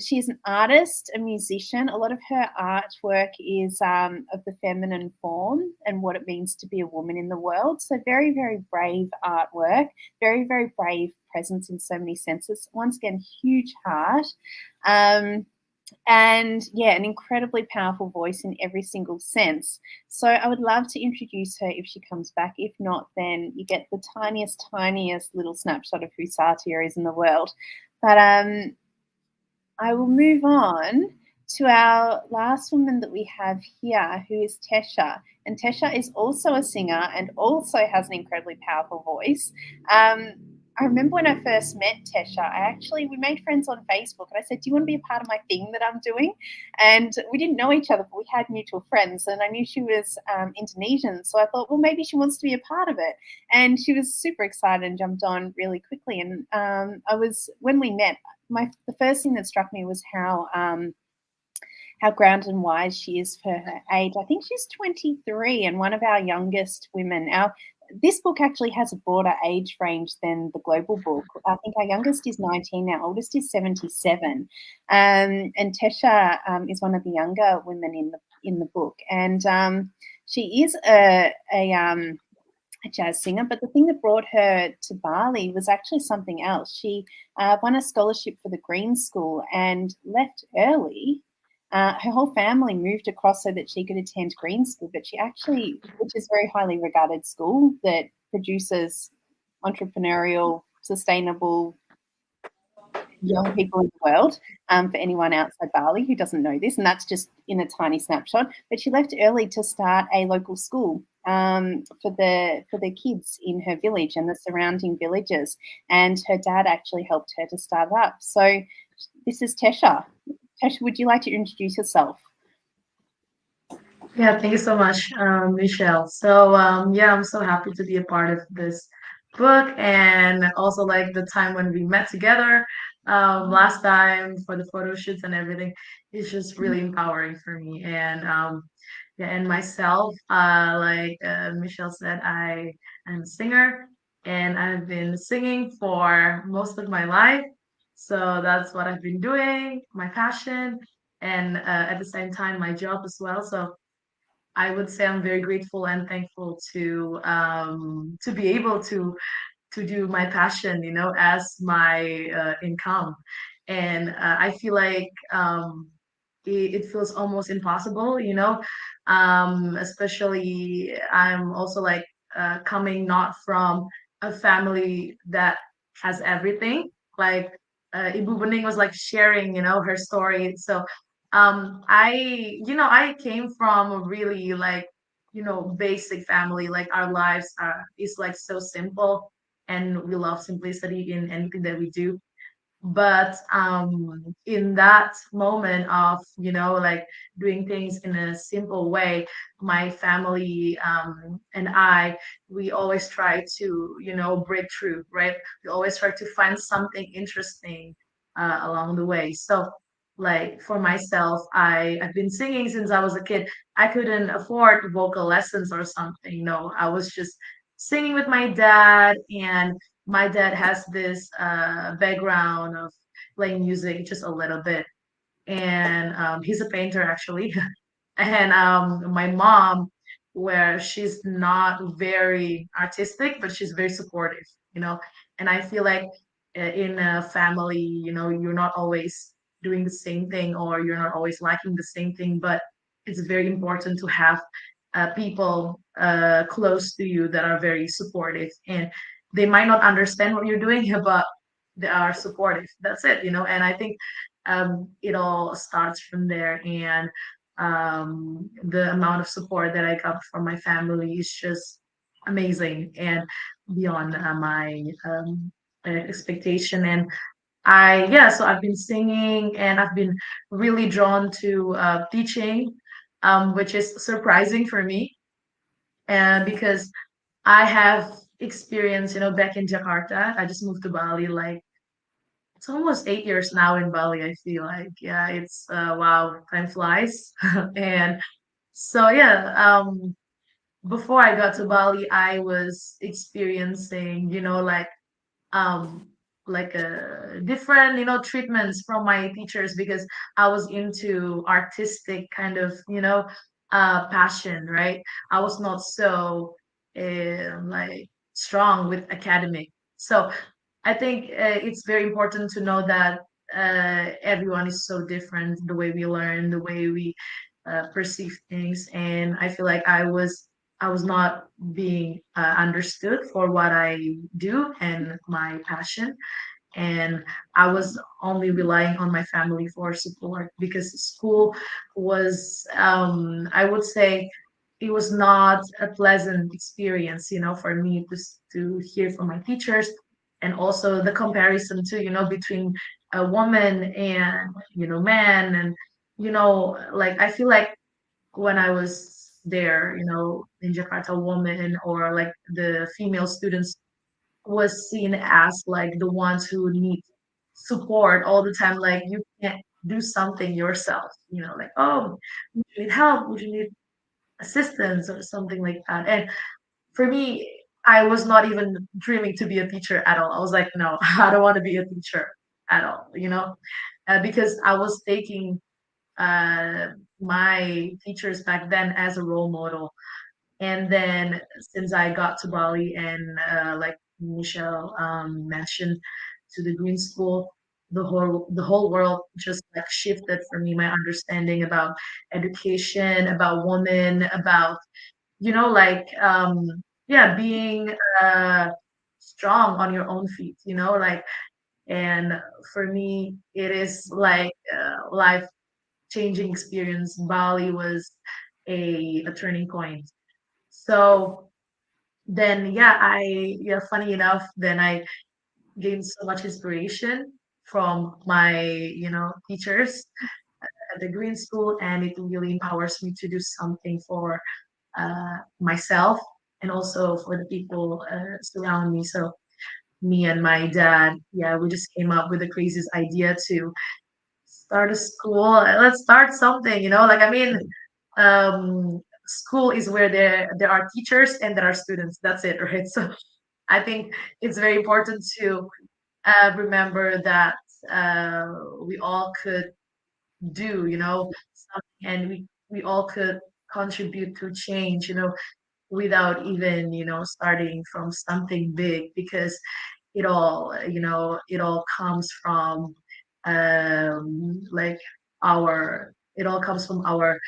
She's an artist, a musician. A lot of her artwork is of the feminine form and what it means to be a woman in the world. So very, very brave artwork, very, very brave presence in so many senses. Once again, huge heart. And yeah, an incredibly powerful voice in every single sense. So I would love to introduce her if she comes back. If not, then you get the tiniest, tiniest little snapshot of who Satya is in the world. But I will move on to our last woman that we have here, who is Tesha. And Tesha is also a singer and also has an incredibly powerful voice. I remember when I first met Tesha, we made friends on Facebook, and I said, do you want to be a part of my thing that I'm doing? And we didn't know each other, but we had mutual friends, and I knew she was Indonesian. So I thought, well, maybe she wants to be a part of it. And she was super excited and jumped on really quickly. And when we met, the first thing that struck me was how grounded and wise she is for her age. I think she's 23 and one of our youngest women. This book actually has a broader age range than the global book. I think our youngest is 19, our oldest is 77. And Tesha is one of the younger women in the book. And she is a jazz singer, but the thing that brought her to Bali was actually something else. She won a scholarship for the Green School and left early. Her whole family moved across so that she could attend Green School, but which is a very highly regarded school that produces entrepreneurial, sustainable young people in the world, for anyone outside Bali who doesn't know this, and that's just in a tiny snapshot. But she left early to start a local school for the kids in her village and the surrounding villages, and her dad actually helped her to start up. So this is Tesha. Tesha, would you like to introduce yourself? Yeah, thank you so much, Michelle. So, yeah, I'm so happy to be a part of this book and also like the time when we met together last time for the photo shoots and everything. It's just really empowering for me. And yeah, and myself, like Michelle said, I am a singer and I've been singing for most of my life. So that's what I've been doing, my passion, and at the same time, my job as well. So I would say I'm very grateful and thankful to be able to do my passion, as my income. And I feel like it feels almost impossible, especially I'm also like coming not from a family that has everything. Like Ibu Bening was like sharing, her story. So I came from a really like, basic family. Like our lives is like so simple and we love simplicity in anything that we do. But in that moment of like doing things in a simple way, my family and we always try to break through, right? We always try to find something interesting along the way. So like for myself, I've been singing since I was a kid. I couldn't afford vocal lessons or something. No, I was just singing with my dad, and my dad has this background of playing music just a little bit, and he's a painter actually. And my mom, where she's not very artistic, but she's very supportive. And I feel like in a family, you're not always doing the same thing, or you're not always liking the same thing, but it's very important to have people close to you that are very supportive, and they might not understand what you're doing, but they are supportive. That's it, and I think it all starts from there. And the amount of support that I got from my family is just amazing and beyond my expectation. And so I've been singing, and I've been really drawn to teaching, which is surprising for me, and because I have experience, back in Jakarta. I just moved to Bali, like it's almost 8 years now in Bali. I feel like, yeah, it's wow, time flies. And so yeah, before I got to Bali, I was experiencing, um different, treatments from my teachers, because I was into artistic kind of, passion, right? I was not so like strong with academic. So I think it's very important to know that everyone is so different, the way we learn, the way we perceive things. And I feel like I was not being understood for what I do and my passion. And I was only relying on my family for support, because school was, I would say, it was not a pleasant experience, for me to hear from my teachers, and also the comparison too, between a woman and, man. And, like I feel like when I was there, in Jakarta, woman, or like the female students, was seen as like the ones who need support all the time. Like you can't do something yourself, like, oh, would you need help? Would you need assistance or something like that? And for me, I was not even dreaming to be a teacher at all. I was like, no, I don't want to be a teacher at all, because I was taking uh, my teachers back then as a role model. And then since I got to Bali, and like Michelle mentioned, to the Green School, the whole world just like shifted for me. My understanding about education, about women, about, like, yeah, being strong on your own feet, like. And for me, it is like life changing experience. Bali was a turning point. So then, yeah, funny enough, then I gained so much inspiration from my, teachers at the Green School, and it really empowers me to do something for myself, and also for the people surround me. So me and my dad, yeah, we just came up with the craziest idea to start a school. Let's start something, like, I mean, school is where there are teachers and there are students. That's it, right? So I think it's very important to remember that we all could do, something, and we all could contribute to change, without even, starting from something big, because it all comes from like it all comes from our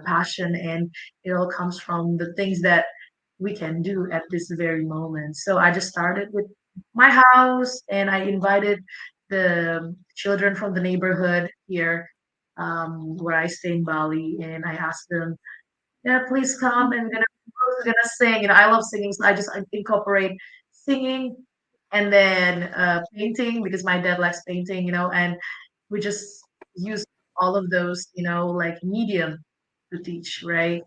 passion, and it all comes from the things that we can do at this very moment. So I just started with my house, and I invited the children from the neighborhood here, where I stay in Bali, and I asked them, yeah, please come, and we're gonna sing. I love singing, so I incorporate singing, and then painting, because my dad likes painting, and we just use all of those, like medium to teach, right?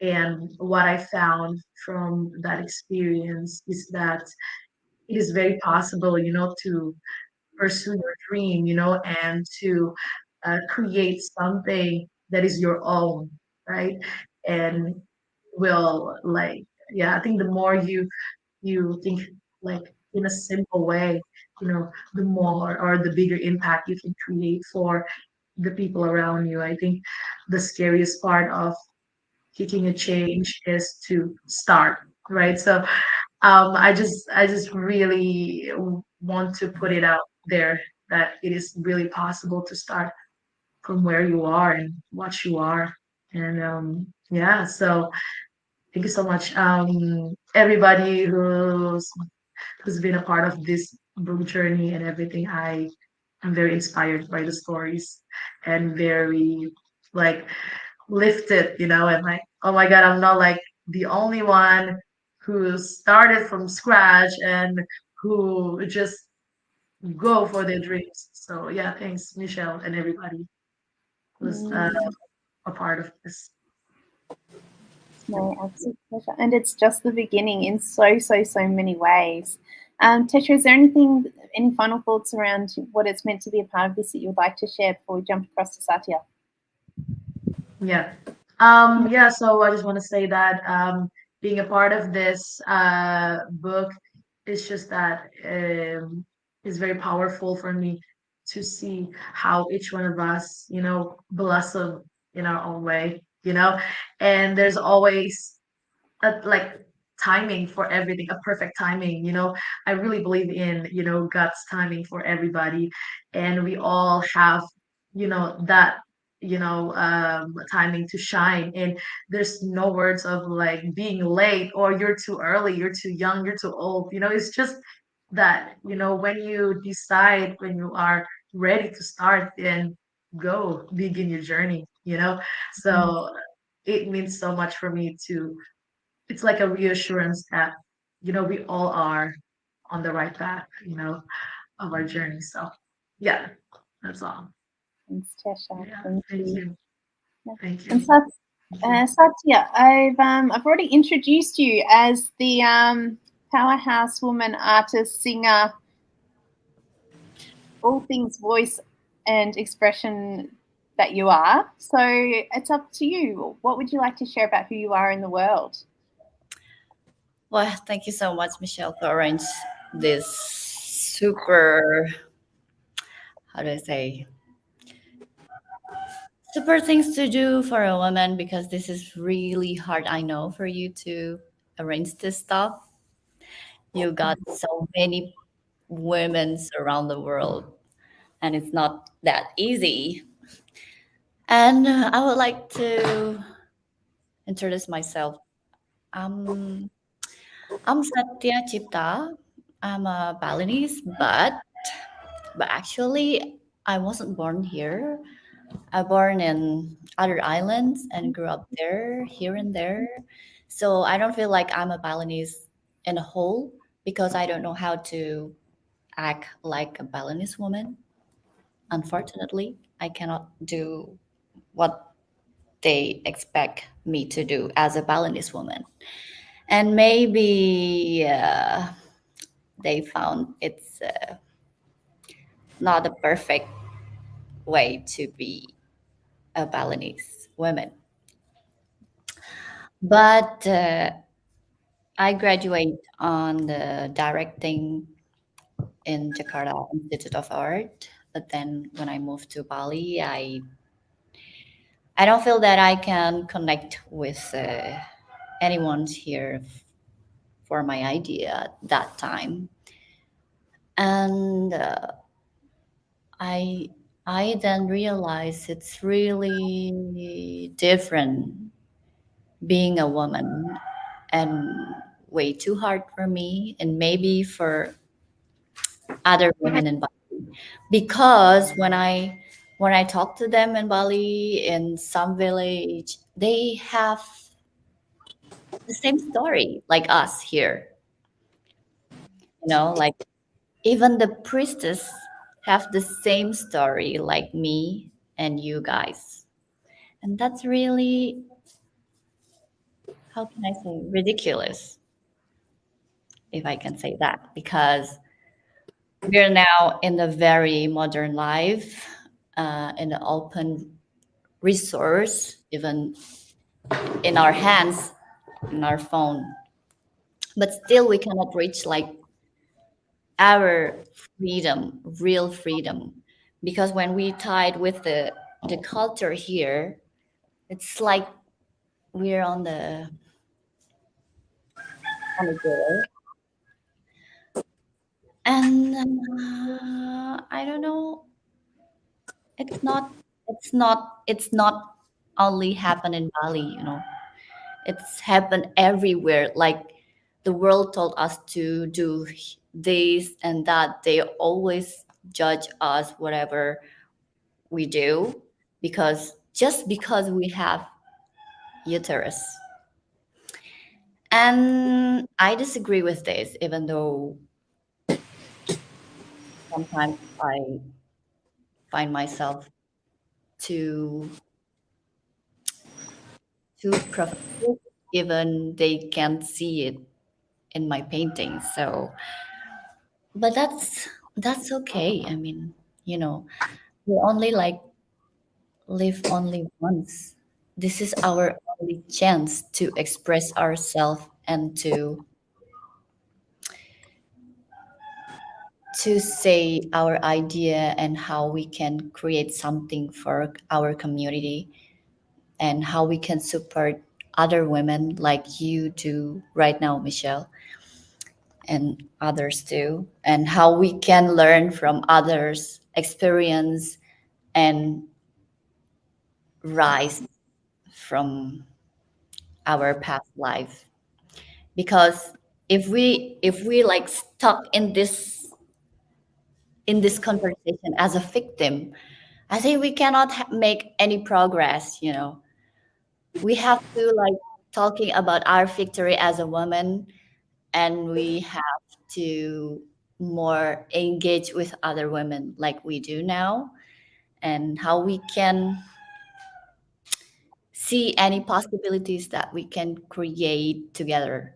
And what I found from that experience is that it is very possible, to pursue your dream, and to create something that is your own, right? And will, like, yeah, I think the more you think like in a simple way, the more or the bigger impact you can create for the people around you. I think the scariest part of kicking a change is to start, right? So I just really want to put it out there, that it is really possible to start from where you are and what you are. And yeah, so thank you so much, everybody who's been a part of this book journey and everything. I'm very inspired by the stories and very like lifted, and like, oh my God, I'm not like the only one who started from scratch and who just go for their dreams. So yeah, thanks, Michelle and everybody who's a part of this. My absolute pleasure. And it's just the beginning in so many ways. Tesha, is there any final thoughts around what it's meant to be a part of this that you would like to share before we jump across to Satya? Yeah. Yeah, so I just want to say that being a part of this book is just that is very powerful for me to see how each one of us, blossom in our own way, and there's always like timing for everything, a perfect timing. I really believe in God's timing for everybody, and we all have that timing to shine. And there's no words of like being late or you're too early, you're too young, you're too old. It's just that when you decide, when you are ready to start, then go begin your journey. So it means so much for me to it's like a reassurance that we all are on the right path of our journey. So yeah, that's all. Thanks, Tesha. Yeah, Thank thank you. you. Thank you. And Satya, I've already introduced you as the powerhouse woman, artist, singer, all things voice and expression that you are. So it's up to you. What would you like to share about who you are in the world? Well, thank you so much, Michelle, for arranging this super, how do I say, super things to do for a woman, because this is really hard. I know, for you to arrange this stuff. You got so many women around the world, and it's not that easy. And I would like to introduce myself. Um, I'm Satya Cipta. I'm a Balinese, but actually I wasn't born here. I born in other islands and grew up there, here and there. So I don't feel like I'm a Balinese in a whole, because I don't know how to act like a Balinese woman. Unfortunately, I cannot do what they expect me to do as a Balinese woman. And maybe they found it's not a perfect way to be a Balinese woman. But I graduate on the directing in Jakarta Institute of Art. But then when I moved to Bali, I don't feel that I can connect with anyone here for my idea at that time. And I I then realized it's really different being a woman, and way too hard for me, and maybe for other women in Bali, because when I talk to them in Bali, in some village, they have the same story like us here. Like even the priestess have the same story like me and you guys. And that's really, how can I say, ridiculous, if I can say that, because we're now in the very modern life, in the open resource, even in our hands, in our phone. But still, we cannot reach like our freedom, real freedom, because when we tied with the culture here, it's like we're on the door. And I don't know. It's not. It's not. It's not only happen in Bali. It's happened everywhere. Like the world told us to do this and that. They always judge us whatever we do because just because we have uterus. And I disagree with this, even though sometimes I find myself too too prophetic, even they can't see it in my paintings. So, but that's okay. I mean, we only like live only once. This is our only chance to express ourselves and to say our idea and how we can create something for our community and how we can support other women like you do right now, Michelle, and others too, and how we can learn from others' experience and rise from our past life. Because if we like stuck in this conversation as a victim, I think we cannot make any progress. We have to like talking about our victory as a woman, and we have to more engage with other women like we do now, and how we can see any possibilities that we can create together.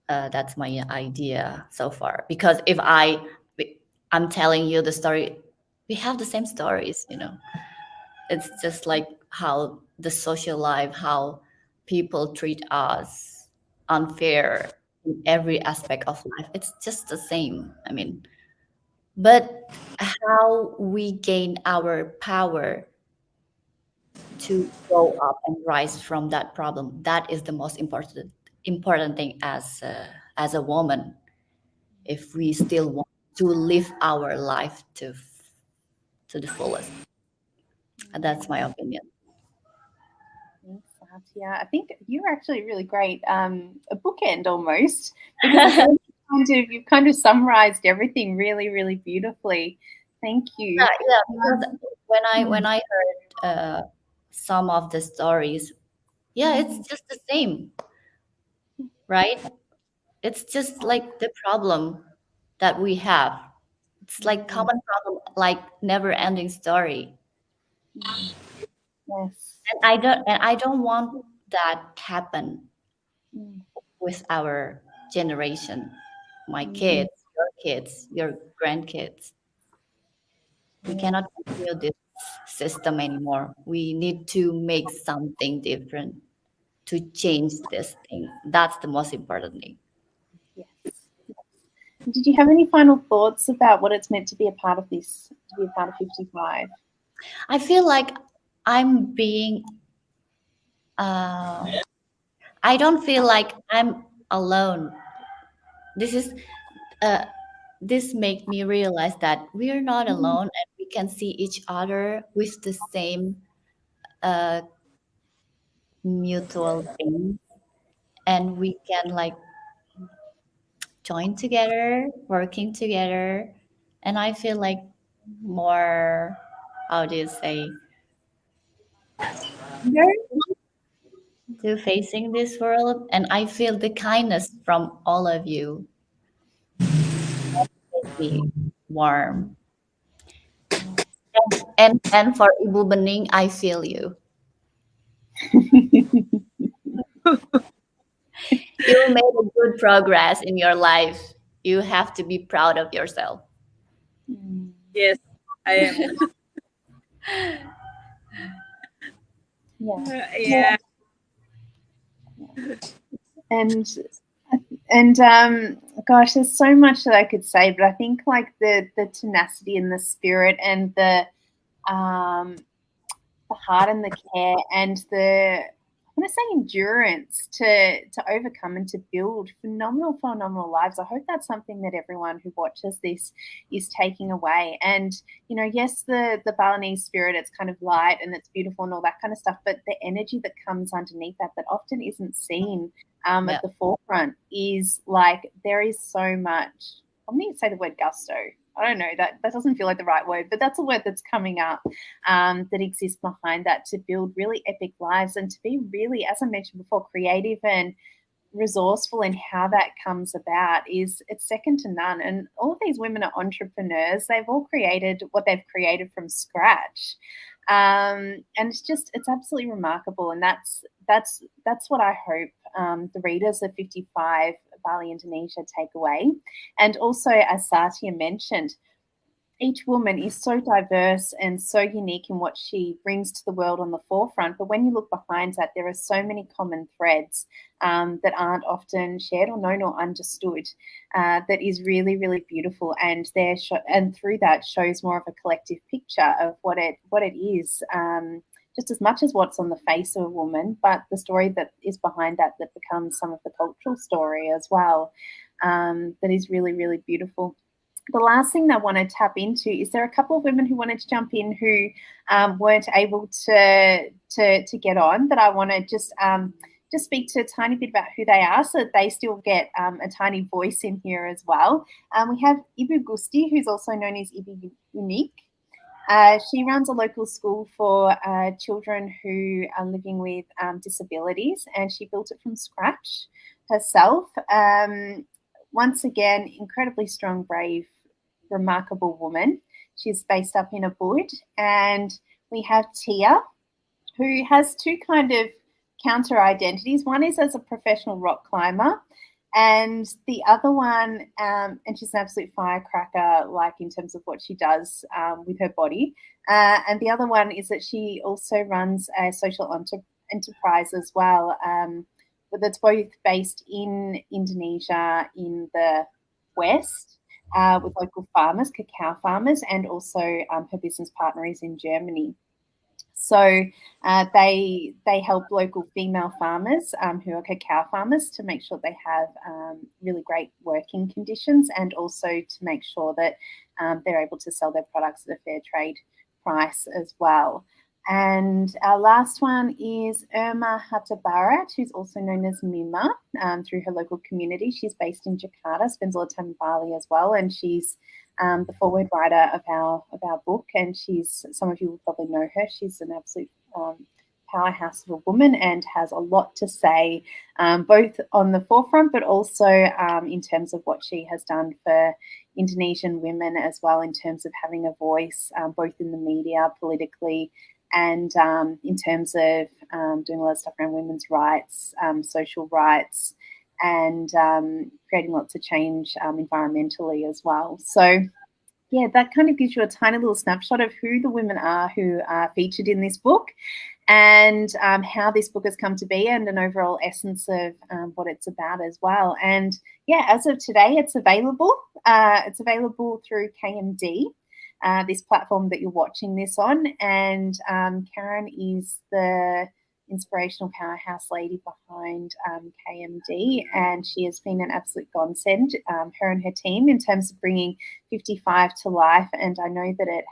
That's my idea so far. Because if I'm telling you the story, we have the same stories. It's just like how the social life, how people treat us unfair in every aspect of life. It's just the same. I mean, but how we gain our power to grow up and rise from that problem, that is the most important thing as a woman, if we still want to live our life to the fullest. And that's my opinion. Thanks, Satya. I think you're actually really great, a bookend almost, because I think you've kind of summarized everything really, really beautifully. Thank you. Yeah, because when I heard some of the stories, yeah, it's just the same, right? It's just like the problem that we have. It's like common problem, like never ending story. Yes. And I don't want that happen Mm. with our generation, my kids, your grandkids. We cannot continue this system anymore. We need to make something different to change this thing. That's the most important thing. Yes. Did you have any final thoughts about what it's meant to be a part of this, to be a part of 55? I feel like I'm being, uh, I don't feel like I'm alone. This is, uh, this make me realize that we are not alone and we can see each other with the same uh, mutual thing, and we can like join together, working together, and I feel like more, how do you say, stronger to facing this world, and I feel the kindness from all of you. Make me warm. And for Ibu Bening, I feel you. You made a good progress in your life. You have to be proud of yourself. Yes, I am. Yeah. Yeah. And gosh, there's so much that I could say, but I think like the tenacity and the spirit and the heart and the care and the want to say endurance to overcome and to build phenomenal lives. I hope that's something that everyone who watches this is taking away. And, you know, yes, the Balinese spirit, it's kind of light and it's beautiful and all that kind of stuff, but the energy that comes underneath that often isn't seen at the forefront is like, there is so much, I'm going to say the word gusto. I don't know, that doesn't feel like the right word, but that's a word that's coming up that exists behind that, to build really epic lives and to be really, as I mentioned before, creative and resourceful in how that comes about. It's second to none. And all of these women are entrepreneurs. They've all created what they've created from scratch. And it's absolutely remarkable. And that's what I hope the readers of 55 Bali, Indonesia take away. And also, as Satya mentioned, each woman is so diverse and so unique in what she brings to the world on the forefront. But when you look behind that, there are so many common threads that aren't often shared or known or understood. That is really, really beautiful, and and through that shows more of a collective picture of what it is. Just as much as what's on the face of a woman, but the story that is behind that becomes some of the cultural story as well. That is really, really beautiful. The last thing that I want to tap into is there are a couple of women who wanted to jump in who weren't able to get on, that I want to just speak to a tiny bit about who they are so that they still get a tiny voice in here as well. We have Ibu Gusti, who's also known as Ibu Unique. She runs a local school for children who are living with disabilities, and she built it from scratch herself. Once again, incredibly strong, brave, remarkable woman. She's based up in Ubud. And we have Tia, who has two kind of counter identities. One is as a professional rock climber, and the other one, and she's an absolute firecracker, like in terms of what she does with her body. And the other one is that she also runs a social enterprise as well, that's both based in Indonesia in the west with local farmers, cacao farmers, and also her business partner is in Germany. So they help local female farmers who are cacao farmers to make sure they have really great working conditions, and also to make sure that they're able to sell their products at a fair trade price as well. And our last one is Irma Hatabarat, who's also known as Mima through her local community. She's based in Jakarta, spends a lot of time in Bali as well, and she's the foreword writer of our book, and some of you will probably know her. She's an absolute powerhouse of a woman and has a lot to say, both on the forefront, but also in terms of what she has done for Indonesian women as well, in terms of having a voice, both in the media, politically, and in terms of doing a lot of stuff around women's rights, social rights, and creating lots of change environmentally as well. So, yeah, that kind of gives you a tiny little snapshot of who the women are who are featured in this book, and how this book has come to be, and an overall essence of what it's about as well. And yeah, as of today, it's available. It's available through KMD, this platform that you're watching this on. And Karen is the inspirational powerhouse lady behind KMD, and she has been an absolute godsend, her and her team, in terms of bringing 55 to life. And I know that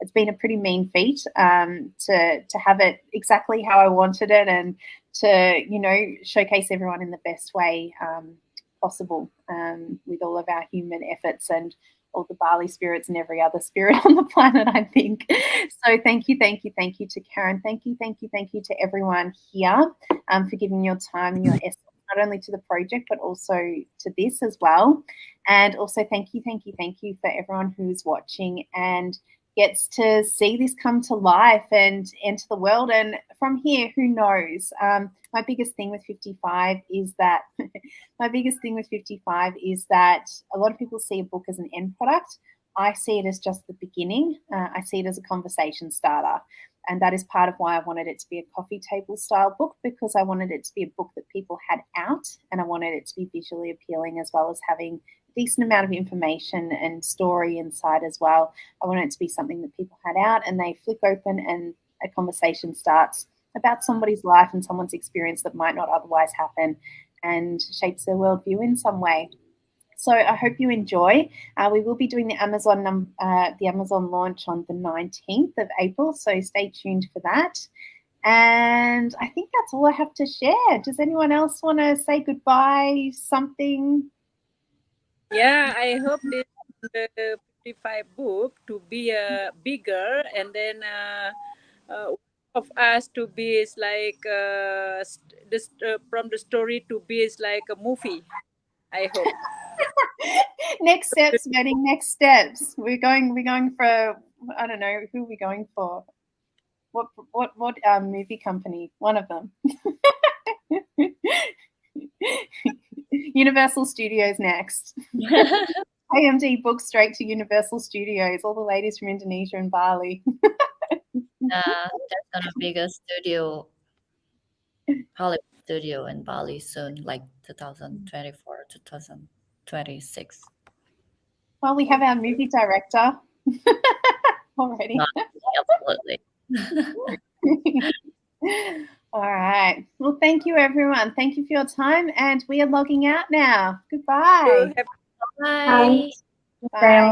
it's been a pretty mean feat to have it exactly how I wanted it, and to showcase everyone in the best way possible, with all of our human efforts and all the Bali spirits and every other spirit on the planet, I think. So thank you to Karen. Thank you to everyone here for giving your time and your essence, not only to the project, but also to this as well. And also thank you for everyone who's watching and gets to see this come to life and enter the world. And from here, who knows? My biggest thing with 55 is that a lot of people see a book as an end product. I see it as just the beginning. I see it as a conversation starter. And that is part of why I wanted it to be a coffee table style book, because I wanted it to be a book that people had out, and I wanted it to be visually appealing, as well as having a decent amount of information and story inside as well. I wanted it to be something that people had out and they flick open and a conversation starts about somebody's life and someone's experience that might not otherwise happen, and shapes their worldview in some way. So I hope you enjoy. We will be doing the Amazon launch on the 19th of April, so stay tuned for that. And I think that's all I have to share. Does anyone else want to say goodbye? Something? Yeah, I hope this the 55 book to be bigger, and then of us to be is like this from the story to be is like a movie. I hope. Next steps, Manning. Next steps. We're going for, I don't know, who are we going for? What movie company? One of them. Universal Studios next. AMD book straight to Universal Studios. All the ladies from Indonesia and Bali. There's gonna be a studio, Hollywood studio in Bali soon, like 2024, 2026. Well, we have our movie director already. Absolutely. All right. Well, thank you, everyone. Thank you for your time, and we are logging out now. Goodbye. Hi. Bye.